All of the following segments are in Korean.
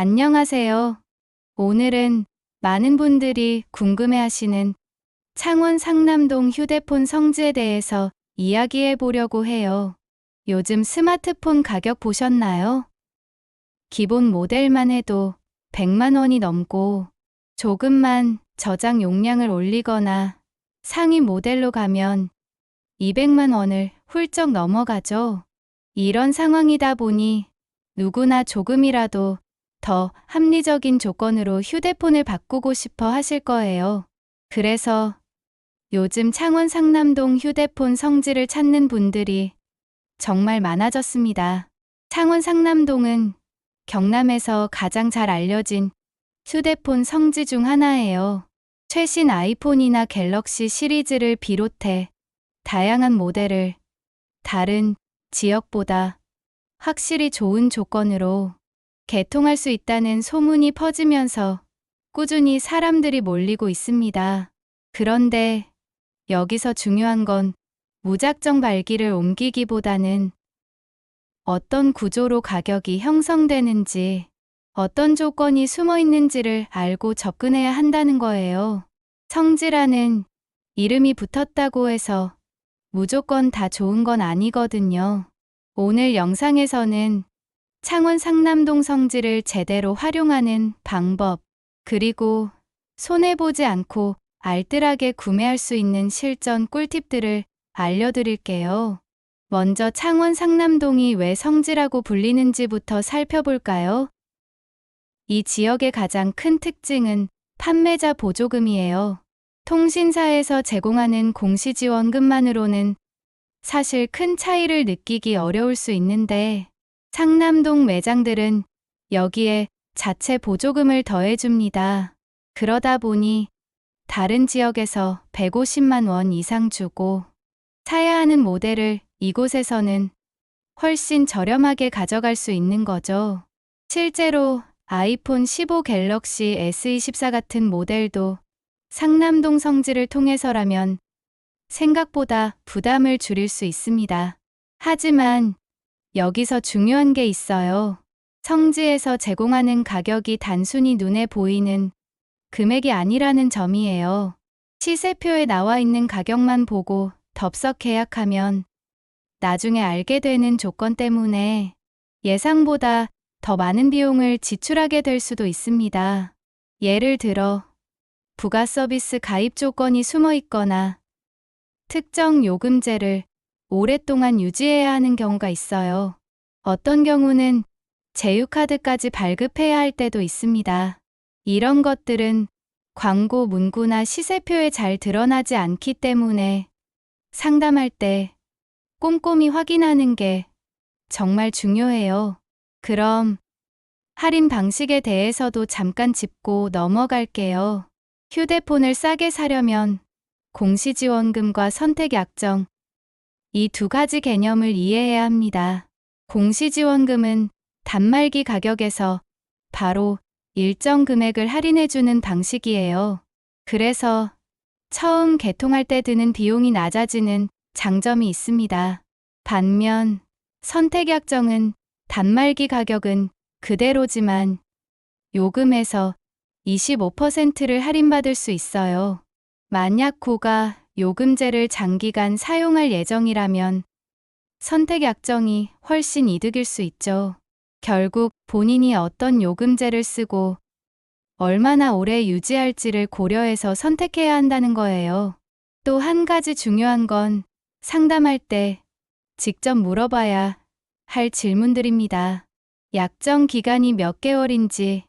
안녕하세요. 오늘은 많은 분들이 궁금해하시는 창원 상남동 휴대폰 성지에 대해서 이야기해 보려고 해요. 요즘 스마트폰 가격 보셨나요? 기본 모델만 해도 100만 원이 넘고 조금만 저장 용량을 올리거나 상위 모델로 가면 200만 원을 훌쩍 넘어가죠. 이런 상황이다 보니 누구나 조금이라도 더 합리적인 조건으로 휴대폰을 바꾸고 싶어 하실 거예요. 그래서 요즘 창원 상남동 휴대폰 성지를 찾는 분들이 정말 많아졌습니다. 창원 상남동은 경남에서 가장 잘 알려진 휴대폰 성지 중 하나예요. 최신 아이폰이나 갤럭시 시리즈를 비롯해 다양한 모델을 다른 지역보다 확실히 좋은 조건으로 개통할 수 있다는 소문이 퍼지면서 꾸준히 사람들이 몰리고 있습니다. 그런데 여기서 중요한 건 무작정 발기를 옮기기보다는 어떤 구조로 가격이 형성되는지, 어떤 조건이 숨어 있는지를 알고 접근해야 한다는 거예요. 성지라는 이름이 붙었다고 해서 무조건 다 좋은 건 아니거든요. 오늘 영상에서는 창원 상남동 성지를 제대로 활용하는 방법, 그리고 손해보지 않고 알뜰하게 구매할 수 있는 실전 꿀팁들을 알려드릴게요. 먼저 창원 상남동이 왜 성지라고 불리는지부터 살펴볼까요? 이 지역의 가장 큰 특징은 판매자 보조금이에요. 통신사에서 제공하는 공시지원금만으로는 사실 큰 차이를 느끼기 어려울 수 있는데 상남동 매장들은 여기에 자체 보조금을 더해줍니다. 그러다 보니 다른 지역에서 150만 원 이상 주고 사야 하는 모델을 이곳에서는 훨씬 저렴하게 가져갈 수 있는 거죠. 실제로 아이폰 15 갤럭시 S24 같은 모델도 상남동 성지를 통해서라면 생각보다 부담을 줄일 수 있습니다. 하지만 여기서 중요한 게 있어요. 성지에서 제공하는 가격이 단순히 눈에 보이는 금액이 아니라는 점이에요. 시세표에 나와 있는 가격만 보고 덥석 계약하면 나중에 알게 되는 조건 때문에 예상보다 더 많은 비용을 지출하게 될 수도 있습니다. 예를 들어 부가 서비스 가입 조건이 숨어 있거나 특정 요금제를 오랫동안 유지해야 하는 경우가 있어요. 어떤 경우는 제휴카드까지 발급해야 할 때도 있습니다. 이런 것들은 광고 문구나 시세표에 잘 드러나지 않기 때문에 상담할 때 꼼꼼히 확인하는 게 정말 중요해요. 그럼 할인 방식에 대해서도 잠깐 짚고 넘어갈게요. 휴대폰을 싸게 사려면 공시지원금과 선택약정, 이 두 가지 개념을 이해해야 합니다. 공시지원금은 단말기 가격에서 바로 일정 금액을 할인해주는 방식이에요. 그래서 처음 개통할 때 드는 비용이 낮아지는 장점이 있습니다. 반면 선택약정은 단말기 가격은 그대로지만 요금에서 25%를 할인받을 수 있어요. 만약 고가 요금제를 장기간 사용할 예정이라면 선택약정이 훨씬 이득일 수 있죠. 결국 본인이 어떤 요금제를 쓰고 얼마나 오래 유지할지를 고려해서 선택해야 한다는 거예요. 또 한 가지 중요한 건 상담할 때 직접 물어봐야 할 질문들입니다. 약정 기간이 몇 개월인지,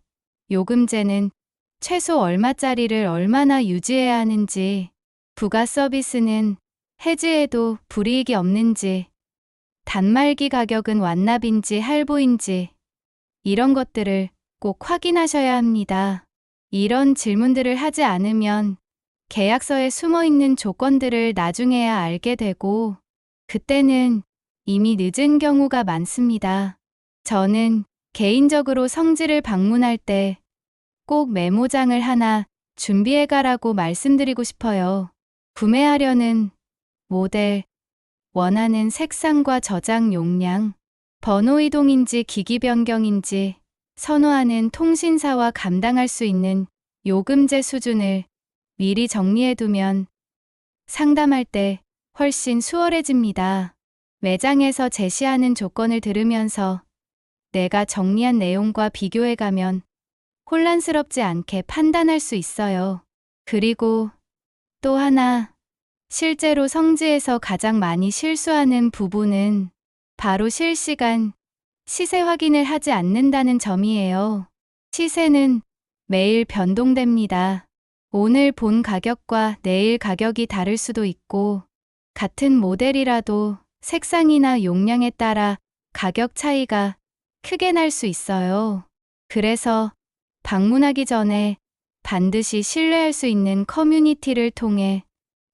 요금제는 최소 얼마짜리를 얼마나 유지해야 하는지, 부가 서비스는 해지해도 불이익이 없는지, 단말기 가격은 완납인지 할부인지, 이런 것들을 꼭 확인하셔야 합니다. 이런 질문들을 하지 않으면 계약서에 숨어 있는 조건들을 나중에야 알게 되고, 그때는 이미 늦은 경우가 많습니다. 저는 개인적으로 성지를 방문할 때 꼭 메모장을 하나 준비해 가라고 말씀드리고 싶어요. 구매하려는 모델, 원하는 색상과 저장 용량, 번호 이동인지 기기 변경인지 선호하는 통신사와 감당할 수 있는 요금제 수준을 미리 정리해두면 상담할 때 훨씬 수월해집니다. 매장에서 제시하는 조건을 들으면서 내가 정리한 내용과 비교해가면 혼란스럽지 않게 판단할 수 있어요. 그리고 또 하나, 실제로 성지에서 가장 많이 실수하는 부분은 바로 실시간 시세 확인을 하지 않는다는 점이에요. 시세는 매일 변동됩니다. 오늘 본 가격과 내일 가격이 다를 수도 있고, 같은 모델이라도 색상이나 용량에 따라 가격 차이가 크게 날 수 있어요. 그래서 방문하기 전에 반드시 신뢰할 수 있는 커뮤니티를 통해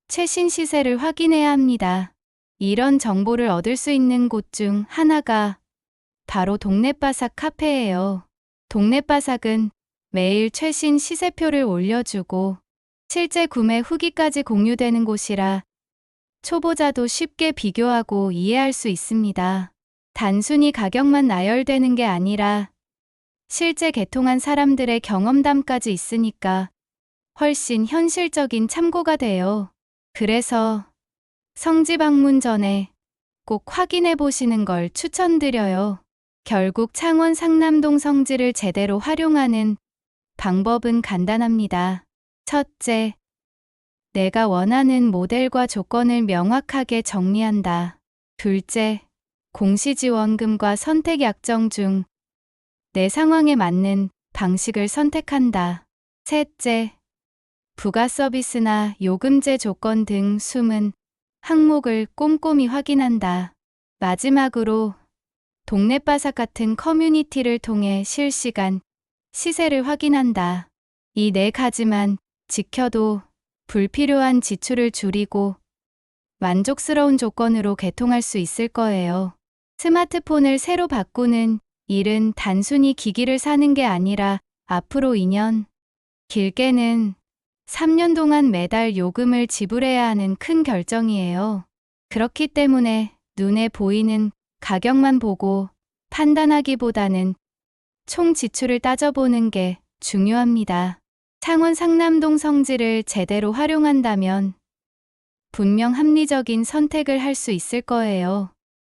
최신 시세를 확인해야 합니다. 이런 정보를 얻을 수 있는 곳 중 하나가 바로 동네바삭 카페예요. 동네바삭은 매일 최신 시세표를 올려주고 실제 구매 후기까지 공유되는 곳이라 초보자도 쉽게 비교하고 이해할 수 있습니다. 단순히 가격만 나열되는 게 아니라 실제 개통한 사람들의 경험담까지 있으니까 훨씬 현실적인 참고가 돼요. 그래서 성지 방문 전에 꼭 확인해 보시는 걸 추천드려요. 결국 창원 상남동 성지를 제대로 활용하는 방법은 간단합니다. 첫째, 내가 원하는 모델과 조건을 명확하게 정리한다. 둘째, 공시지원금과 선택 약정 중 내 상황에 맞는 방식을 선택한다. 셋째, 부가 서비스나 요금제 조건 등 숨은 항목을 꼼꼼히 확인한다. 마지막으로 동네바삭 같은 커뮤니티를 통해 실시간 시세를 확인한다. 이 네 가지만 지켜도 불필요한 지출을 줄이고 만족스러운 조건으로 개통할 수 있을 거예요. 스마트폰을 새로 바꾸는 일은 단순히 기기를 사는 게 아니라 앞으로 2년, 길게는 3년 동안 매달 요금을 지불해야 하는 큰 결정이에요. 그렇기 때문에 눈에 보이는 가격만 보고 판단하기보다는 총 지출을 따져보는 게 중요합니다. 창원 상남동 성지를 제대로 활용한다면 분명 합리적인 선택을 할 수 있을 거예요.